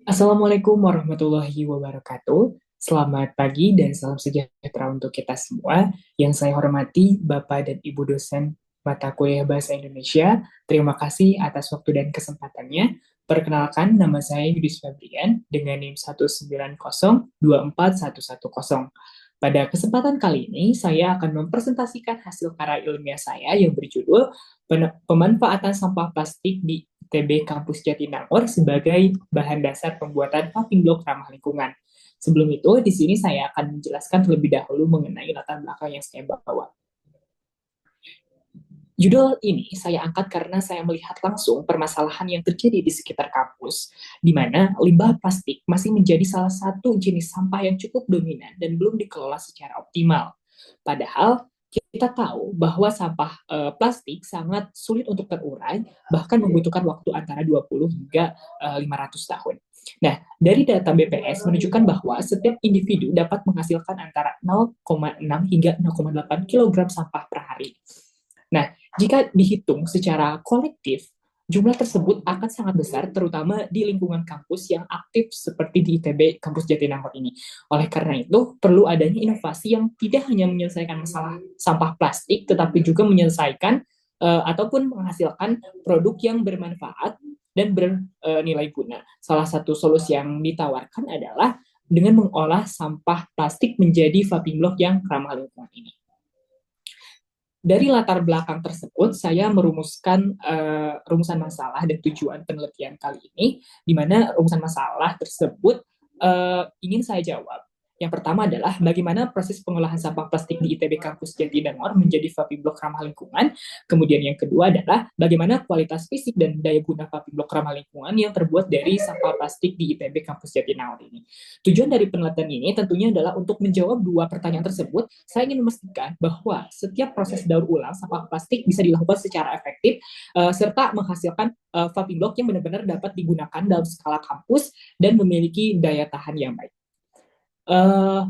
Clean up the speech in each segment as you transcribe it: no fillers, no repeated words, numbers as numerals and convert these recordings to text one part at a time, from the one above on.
Assalamualaikum warahmatullahi wabarakatuh. Selamat pagi dan salam sejahtera untuk kita semua. Yang saya hormati Bapak dan Ibu dosen mata kuliah Bahasa Indonesia. Terima kasih atas waktu dan kesempatannya. Perkenalkan, nama saya Yudis Febrian dengan NIM 190241110. Pada kesempatan kali ini, saya akan mempresentasikan hasil karya ilmiah saya yang berjudul Pemanfaatan Sampah Plastik di ITB Kampus Jatinangor sebagai bahan dasar pembuatan paving block ramah lingkungan. Sebelum itu, di sini saya akan menjelaskan terlebih dahulu mengenai latar belakang yang saya bawa. Judul ini saya angkat karena saya melihat langsung permasalahan yang terjadi di sekitar kampus, di mana limbah plastik masih menjadi salah satu jenis sampah yang cukup dominan dan belum dikelola secara optimal. Padahal kita tahu bahwa sampah plastik sangat sulit untuk terurai, bahkan membutuhkan waktu antara 20 hingga 500 tahun. Nah, dari data BPS menunjukkan bahwa setiap individu dapat menghasilkan antara 0,6 hingga 0,8 kilogram sampah per hari. Nah, jika dihitung secara kolektif, jumlah tersebut akan sangat besar, terutama di lingkungan kampus yang aktif seperti di ITB Kampus Jatinangor ini. Oleh karena itu, perlu adanya inovasi yang tidak hanya menyelesaikan masalah sampah plastik, tetapi juga menyelesaikan ataupun menghasilkan produk yang bermanfaat dan bernilai guna. Salah satu solusi yang ditawarkan adalah dengan mengolah sampah plastik menjadi vaping block yang ramah lingkungan ini. Dari latar belakang tersebut, saya merumuskan rumusan masalah dan tujuan penelitian kali ini, di mana rumusan masalah tersebut ingin saya jawab. Yang pertama adalah bagaimana proses pengolahan sampah plastik di ITB Kampus Jatinangor menjadi vaping block ramah lingkungan. Kemudian yang kedua adalah bagaimana kualitas fisik dan daya guna vaping block ramah lingkungan yang terbuat dari sampah plastik di ITB Kampus Jatinangor ini. Tujuan dari penelitian ini tentunya adalah untuk menjawab dua pertanyaan tersebut. Saya ingin memastikan bahwa setiap proses daur ulang sampah plastik bisa dilakukan secara efektif serta menghasilkan vaping block yang benar-benar dapat digunakan dalam skala kampus dan memiliki daya tahan yang baik.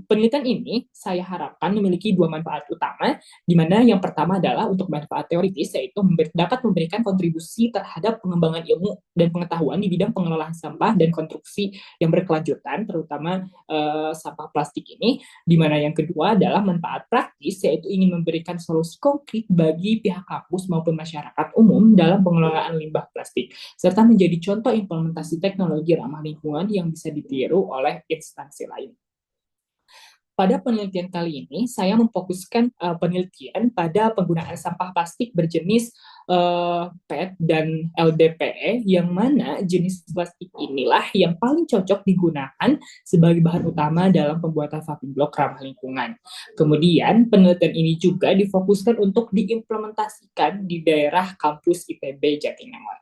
Penelitian ini saya harapkan memiliki dua manfaat utama, di mana yang pertama adalah untuk manfaat teoritis, yaitu dapat memberikan kontribusi terhadap pengembangan ilmu dan pengetahuan di bidang pengelolaan sampah dan konstruksi yang berkelanjutan, terutama sampah plastik ini, di mana yang kedua adalah manfaat praktis, yaitu ingin memberikan solusi konkret bagi pihak kampus maupun masyarakat umum dalam pengelolaan limbah plastik, serta menjadi contoh implementasi teknologi ramah lingkungan yang bisa ditiru oleh instansi lain. Pada penelitian kali ini, saya memfokuskan penelitian pada penggunaan sampah plastik berjenis PET dan LDPE, yang mana jenis plastik inilah yang paling cocok digunakan sebagai bahan utama dalam pembuatan vaping block ramah lingkungan. Kemudian, penelitian ini juga difokuskan untuk diimplementasikan di daerah kampus ITB Jatinangor.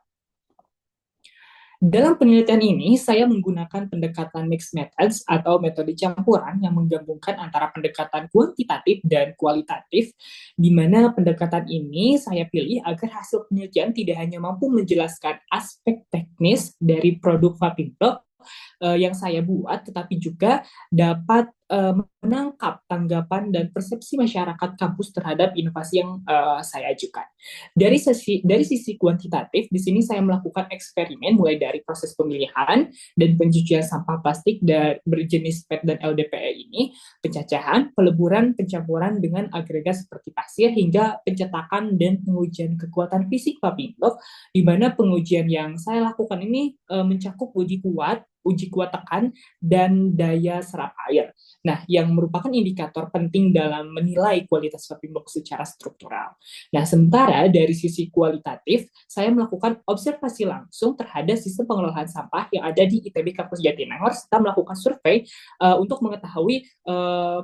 Dalam penelitian ini, saya menggunakan pendekatan mixed methods atau metode campuran yang menggabungkan antara pendekatan kuantitatif dan kualitatif, di mana pendekatan ini saya pilih agar hasil penelitian tidak hanya mampu menjelaskan aspek teknis dari produk vaping block yang saya buat, tetapi juga dapat menangkap tanggapan dan persepsi masyarakat kampus terhadap inovasi yang saya ajukan. Dari sisi kuantitatif, di sini saya melakukan eksperimen mulai dari proses pemilihan dan pencucian sampah plastik dari berjenis PET dan LDPE ini, pencacahan, peleburan, pencampuran dengan agregat seperti pasir, hingga pencetakan dan pengujian kekuatan fisik vaping block, di mana pengujian yang saya lakukan ini mencakup uji kuat tekan, dan daya serap air. Nah, yang merupakan indikator penting dalam menilai kualitas vaping block secara struktural. Nah, sementara dari sisi kualitatif, saya melakukan observasi langsung terhadap sistem pengelolaan sampah yang ada di ITB Kampus Jatinangor, serta melakukan survei untuk mengetahui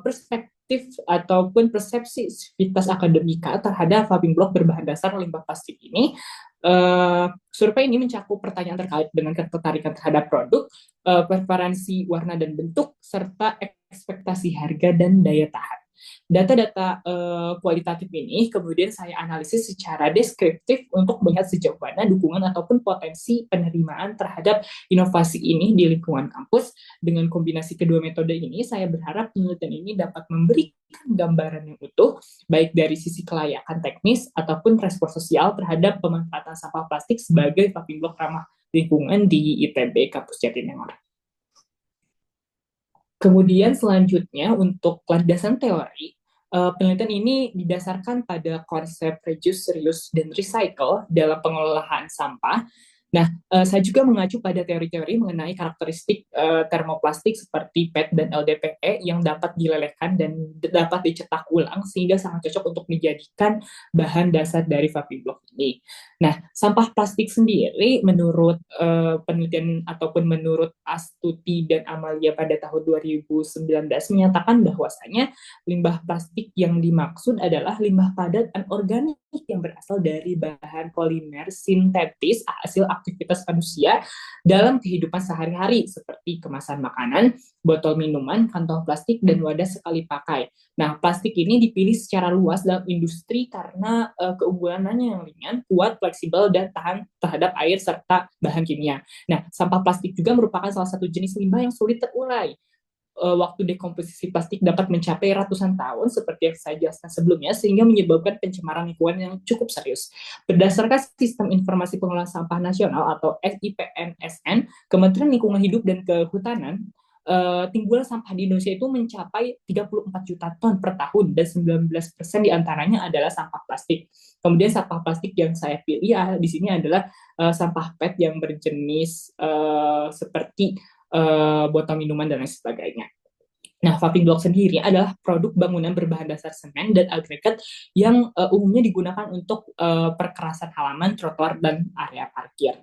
perspektif ataupun persepsi sivitas akademika terhadap vaping block berbahan dasar limbah plastik ini. Survei ini mencakup pertanyaan terkait dengan ketertarikan terhadap produk, preferensi warna dan bentuk, serta ekspektasi harga dan daya tahan. Data-data kualitatif ini kemudian saya analisis secara deskriptif untuk melihat sejauh mana dukungan ataupun potensi penerimaan terhadap inovasi ini di lingkungan kampus. Dengan kombinasi kedua metode ini, saya berharap penelitian ini dapat memberikan gambaran yang utuh, baik dari sisi kelayakan teknis ataupun respon sosial terhadap pemanfaatan sampah plastik sebagai paving block ramah lingkungan di ITB Kampus Jatinangor. Kemudian selanjutnya untuk landasan teori, penelitian ini didasarkan pada konsep reduce, reuse, dan recycle dalam pengelolaan sampah. Nah, saya juga mengacu pada teori-teori mengenai karakteristik termoplastik seperti PET dan LDPE yang dapat dilelehkan dan dapat dicetak ulang sehingga sangat cocok untuk dijadikan bahan dasar dari Vapi Block ini. Nah, sampah plastik sendiri menurut penelitian ataupun menurut Astuti dan Amalia pada tahun 2019 menyatakan bahwasanya limbah plastik yang dimaksud adalah limbah padat anorganik yang berasal dari bahan polimer sintetis hasil aktivitas manusia dalam kehidupan sehari-hari seperti kemasan makanan, botol minuman, kantong plastik, dan wadah sekali pakai. Nah, plastik ini dipilih secara luas dalam industri karena keunggulannya yang ringan, kuat, fleksibel, dan tahan terhadap air serta bahan kimia. Nah, sampah plastik juga merupakan salah satu jenis limbah yang sulit terurai. Waktu dekomposisi plastik dapat mencapai ratusan tahun seperti yang saya jelaskan sebelumnya sehingga menyebabkan pencemaran lingkungan yang cukup serius. Berdasarkan Sistem Informasi Pengelolaan Sampah Nasional atau SIPNSN, Kementerian Lingkungan Hidup dan Kehutanan, timbulan sampah di Indonesia itu mencapai 34 juta ton per tahun dan 19% diantaranya adalah sampah plastik. Kemudian sampah plastik yang saya pilih di sini adalah sampah PET yang berjenis seperti botol minuman dan lain sebagainya. Nah, Vaping Block sendiri adalah produk bangunan berbahan dasar semen dan agregat yang umumnya digunakan untuk perkerasan halaman, trotoar, dan area parkir.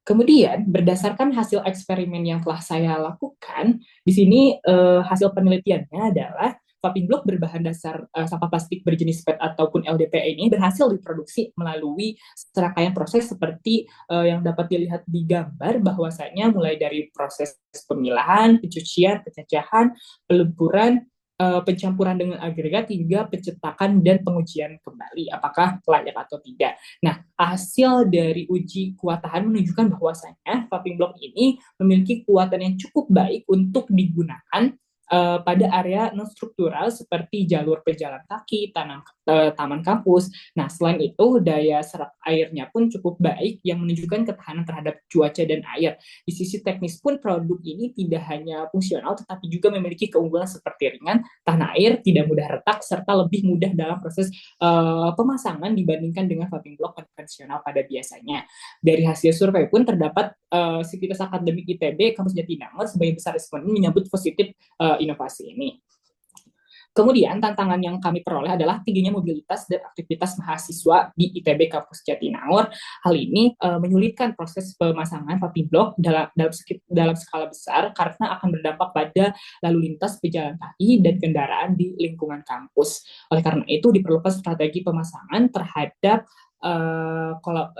Kemudian, berdasarkan hasil eksperimen yang telah saya lakukan, di sini hasil penelitiannya adalah Vaping Block berbahan dasar sampah plastik berjenis PET ataupun LDPE ini berhasil diproduksi melalui serangkaian proses seperti yang dapat dilihat di gambar bahwasanya mulai dari proses pemilahan, pencucian, pencacahan, peluburan, pencampuran dengan agregat hingga pencetakan dan pengujian kembali apakah layak atau tidak. Nah, hasil dari uji kuat tahan menunjukkan bahwasanya Vaping Block ini memiliki kekuatan yang cukup baik untuk digunakan pada area non struktural seperti jalur pejalan kaki, taman kampus. Nah, selain itu daya serap airnya pun cukup baik yang menunjukkan ketahanan terhadap cuaca dan air. Di sisi teknis pun produk ini tidak hanya fungsional tetapi juga memiliki keunggulan seperti ringan, tahan air, tidak mudah retak serta lebih mudah dalam proses pemasangan dibandingkan dengan Vaping Block konvensional pada biasanya. Dari hasil survei pun terdapat Sivitas Akademik ITB Kampus Jatinangor sebagai besar responden menyambut positif inovasi ini. Kemudian tantangan yang kami peroleh adalah tingginya mobilitas dan aktivitas mahasiswa di ITB Kampus Jatinangor. Hal ini menyulitkan proses pemasangan Vaping Block dalam skala besar karena akan berdampak pada lalu lintas pejalan kaki dan kendaraan di lingkungan kampus. Oleh karena itu diperlukan strategi pemasangan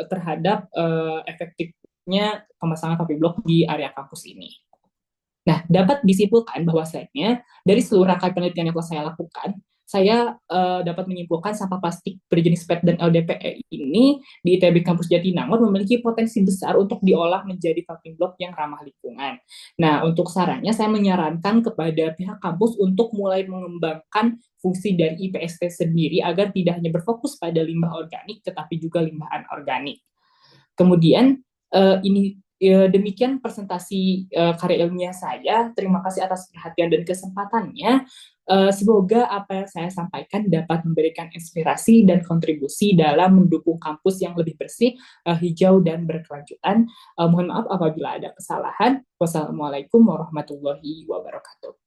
terhadap efektifnya pemasangan Vaping Block di area kampus ini. Nah, dapat disimpulkan bahwasanya dari seluruh rangkaian penelitian yang telah saya lakukan, saya dapat menyimpulkan sampah plastik berjenis PET dan LDPE ini di ITB Kampus Jatinangor memiliki potensi besar untuk diolah menjadi Vaping Block yang ramah lingkungan. Nah, untuk sarannya saya menyarankan kepada pihak kampus untuk mulai mengembangkan fungsi dari IPST sendiri agar tidak hanya berfokus pada limbah organik tetapi juga limbah anorganik. Kemudian ini demikian presentasi karya ilmiah saya. Terima kasih atas perhatian dan kesempatannya. Semoga apa yang saya sampaikan dapat memberikan inspirasi dan kontribusi dalam mendukung kampus yang lebih bersih, hijau, dan berkelanjutan. Mohon maaf apabila ada kesalahan. Wassalamualaikum warahmatullahi wabarakatuh.